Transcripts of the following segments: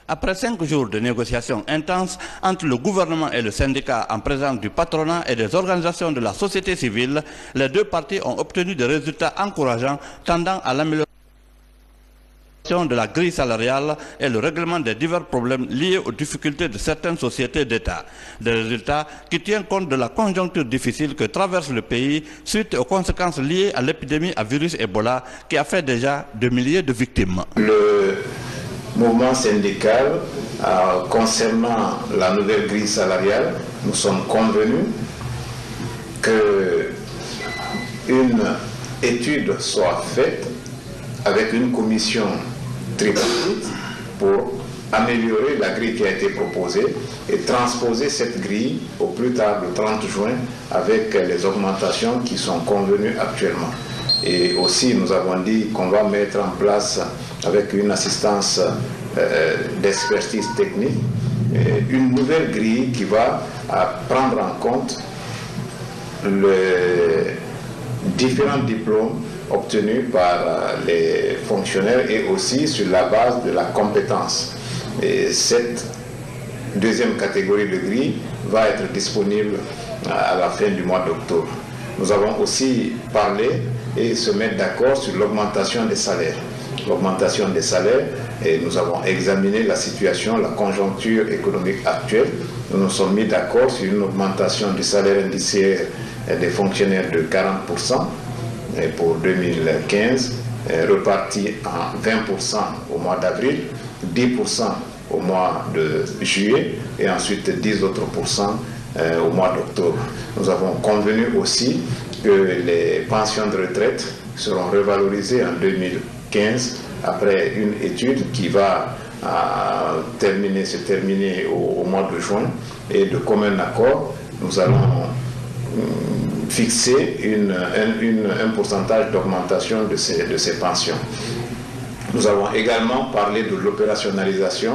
Après 5 jours de négociations intenses entre le gouvernement et le syndicat en présence du patronat et des organisations de la société civile, les deux parties ont obtenu des résultats encourageants tendant à l'amélioration de la grille salariale et le règlement des divers problèmes liés aux difficultés de certaines sociétés d'État. Des résultats qui tiennent compte de la conjoncture difficile que traverse le pays suite aux conséquences liées à l'épidémie à virus Ebola qui a fait déjà des milliers de victimes. Le mouvement syndical, concernant la nouvelle grille salariale, nous sommes convenus qu'une étude soit faite avec une commission tripartite pour améliorer la grille qui a été proposée et transposer cette grille au plus tard le 30 juin avec les augmentations qui sont convenues actuellement. Et aussi nous avons dit qu'on va mettre en place avec une assistance d'expertise technique une nouvelle grille qui va prendre en compte les différents diplômes obtenus par les fonctionnaires et aussi sur la base de la compétence. Et cette deuxième catégorie de grille va être disponible à la fin du mois d'octobre. Nous avons aussi parlé et se mettre d'accord sur l'augmentation des salaires. L'augmentation des salaires, et nous avons examiné la situation, la conjoncture économique actuelle. Nous nous sommes mis d'accord sur une augmentation du salaire indiciaire des fonctionnaires de 40% pour 2015, reparti en 20% au mois d'avril, 10% au mois de juillet et ensuite 10 autres pourcents au mois d'octobre. Nous avons convenu aussi que les pensions de retraite seront revalorisées en 2015 après une étude qui va se terminer au mois de juin, et de commun accord, nous allons fixer un pourcentage d'augmentation de ces pensions. Nous avons également parlé de l'opérationnalisation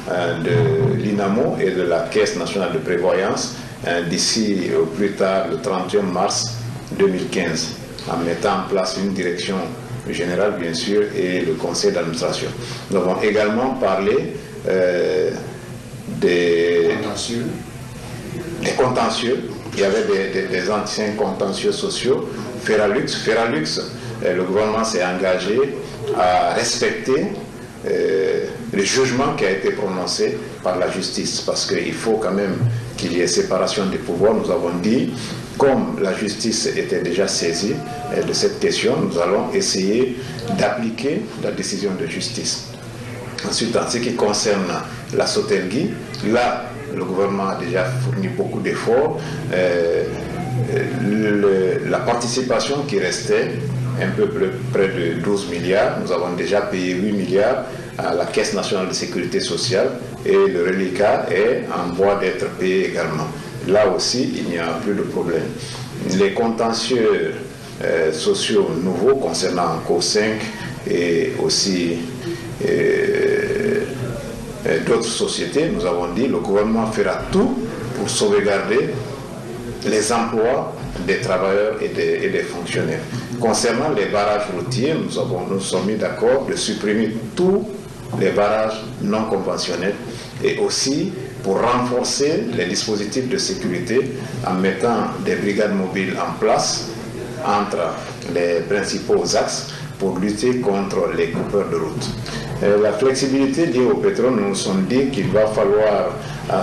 de l'INAMO et de la Caisse nationale de prévoyance d'ici au plus tard le 31 mars 2015, en mettant en place une direction générale bien sûr et le conseil d'administration. Nous avons également parlé des contentieux. Il y avait des anciens contentieux sociaux. Feralux, le gouvernement s'est engagé à respecter le jugement qui a été prononcé par la justice, parce qu'il faut quand même qu'il y ait séparation des pouvoirs. Nous avons dit, comme la justice était déjà saisie de cette question, nous allons essayer d'appliquer la décision de justice. Ensuite, en ce qui concerne la Sotelgui, là, le gouvernement a déjà fourni beaucoup d'efforts. La participation qui restait, un peu près de 12 milliards, nous avons déjà payé 8 milliards à la Caisse nationale de sécurité sociale, et le reliquat est en voie d'être payé également. Là aussi, il n'y a plus de problème. Les contentieux sociaux nouveaux concernant CO5 et aussi d'autres sociétés, nous avons dit que le gouvernement fera tout pour sauvegarder les emplois des travailleurs et des fonctionnaires. Concernant les barrages routiers, nous sommes mis d'accord de supprimer tous les barrages non conventionnels, et aussi pour renforcer les dispositifs de sécurité en mettant des brigades mobiles en place entre les principaux axes pour lutter contre les coupeurs de route. La flexibilité liée au pétrole, nous nous sommes dit qu'il va falloir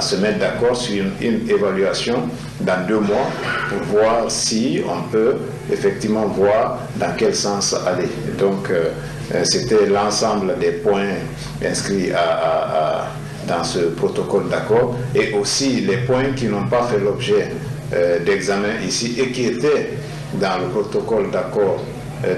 se mettre d'accord sur une évaluation dans 2 mois pour voir si on peut effectivement voir dans quel sens aller. Donc c'était l'ensemble des points inscrits dans ce protocole d'accord, et aussi les points qui n'ont pas fait l'objet d'examen ici et qui étaient dans le protocole d'accord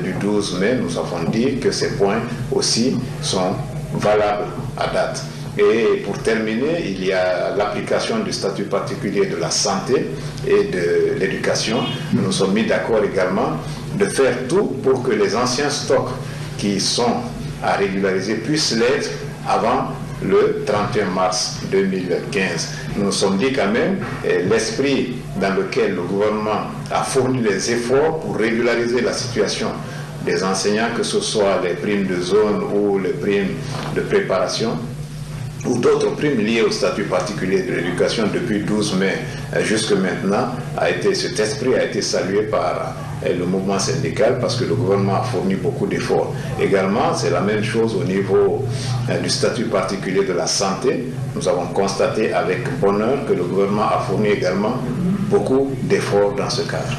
du 12 mai, nous avons dit que ces points aussi sont valables à date. Et pour terminer, il y a l'application du statut particulier de la santé et de l'éducation. Nous nous sommes mis d'accord également de faire tout pour que les anciens stocks qui sont à régulariser puissent l'être avant le 31 mars 2015. Nous nous sommes dit quand même l'esprit dans lequel le gouvernement a fourni les efforts pour régulariser la situation des enseignants, que ce soit les primes de zone ou les primes de préparation, ou d'autres primes liées au statut particulier de l'éducation depuis 12 mai jusque maintenant, cet esprit a été salué par le mouvement syndical parce que le gouvernement a fourni beaucoup d'efforts. Également, c'est la même chose au niveau du statut particulier de la santé. Nous avons constaté avec bonheur que le gouvernement a fourni également beaucoup d'efforts dans ce cadre.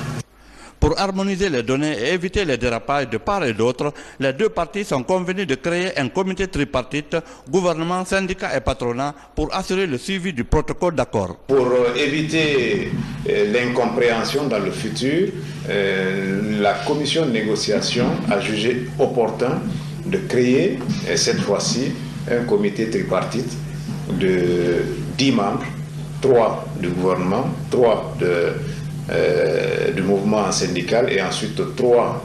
Pour harmoniser les données et éviter les dérapages de part et d'autre, les deux parties sont convenues de créer un comité tripartite, gouvernement, syndicats et patronat, pour assurer le suivi du protocole d'accord. Pour éviter l'incompréhension dans le futur, la commission de négociation a jugé opportun de créer cette fois-ci un comité tripartite de 10 membres, 3 du gouvernement, 3 du mouvement syndical et ensuite 3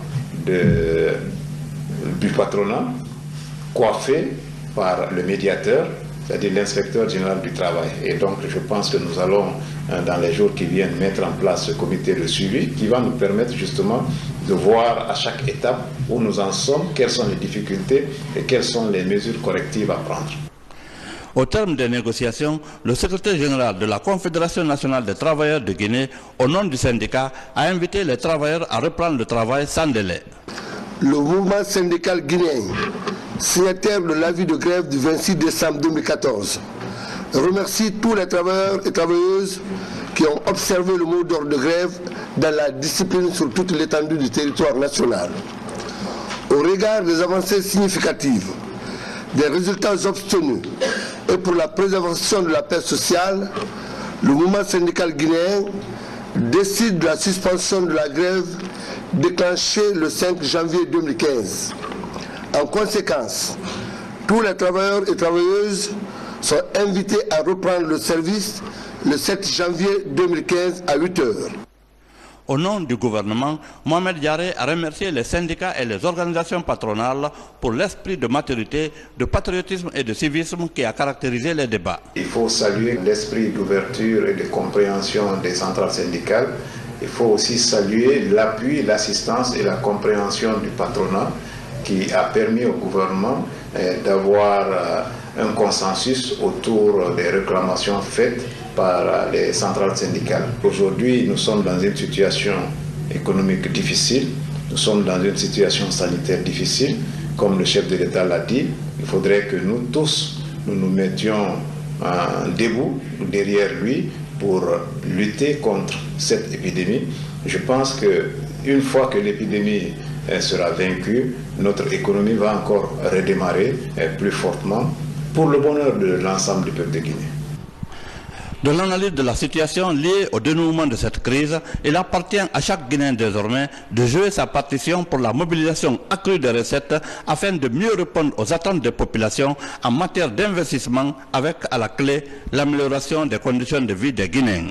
du patronat, coiffés par le médiateur, c'est-à-dire l'inspecteur général du travail. Et donc je pense que nous allons, dans les jours qui viennent, mettre en place ce comité de suivi qui va nous permettre justement de voir à chaque étape où nous en sommes, quelles sont les difficultés et quelles sont les mesures correctives à prendre. Au terme des négociations, le secrétaire général de la Confédération nationale des travailleurs de Guinée, au nom du syndicat, a invité les travailleurs à reprendre le travail sans délai. Le mouvement syndical guinéen, signataire de l'avis de grève du 26 décembre 2014, remercie tous les travailleurs et travailleuses qui ont observé le mot d'ordre de grève dans la discipline sur toute l'étendue du territoire national. Au regard des avancées significatives, des résultats obtenus et pour la préservation de la paix sociale, le mouvement syndical guinéen décide de la suspension de la grève déclenchée le 5 janvier 2015. En conséquence, tous les travailleurs et travailleuses sont invités à reprendre le service le 7 janvier 2015 à 8 heures. Au nom du gouvernement, Mohamed Diaré a remercié les syndicats et les organisations patronales pour l'esprit de maturité, de patriotisme et de civisme qui a caractérisé les débats. Il faut saluer l'esprit d'ouverture et de compréhension des centrales syndicales. Il faut aussi saluer l'appui, l'assistance et la compréhension du patronat qui a permis au gouvernement d'avoir un consensus autour des réclamations faites par les centrales syndicales. Aujourd'hui, nous sommes dans une situation économique difficile, nous sommes dans une situation sanitaire difficile. Comme le chef de l'État l'a dit, il faudrait que nous tous, nous mettions debout derrière lui pour lutter contre cette épidémie. Je pense qu'une fois que l'épidémie sera vaincue, notre économie va encore redémarrer plus fortement pour le bonheur de l'ensemble du peuple de Guinée. De l'analyse de la situation liée au dénouement de cette crise, il appartient à chaque Guinéen désormais de jouer sa partition pour la mobilisation accrue des recettes afin de mieux répondre aux attentes des populations en matière d'investissement avec à la clé l'amélioration des conditions de vie des Guinéens.